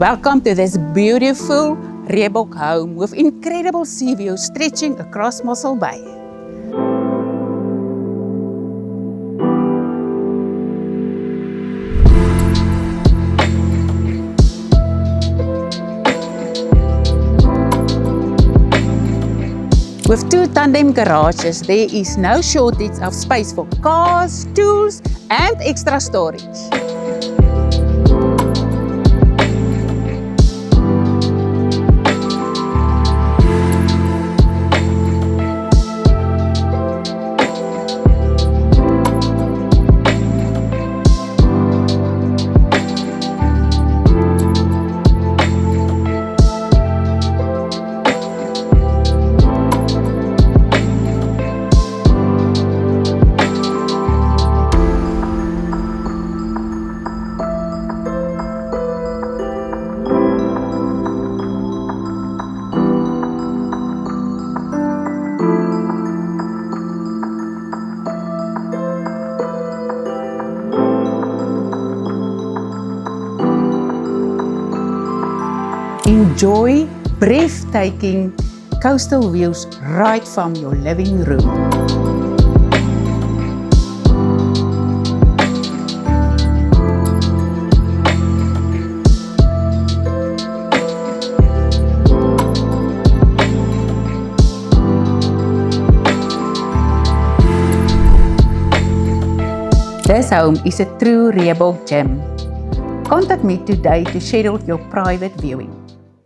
Welcome to this beautiful Rehbock home with incredible sea views stretching across Mossel Bay. With two tandem garages, there is no shortage of space for cars, tools, and extra storage. Enjoy breathtaking coastal views right from your living room. This home is a true Rehbock gem. Contact me today to schedule your private viewing.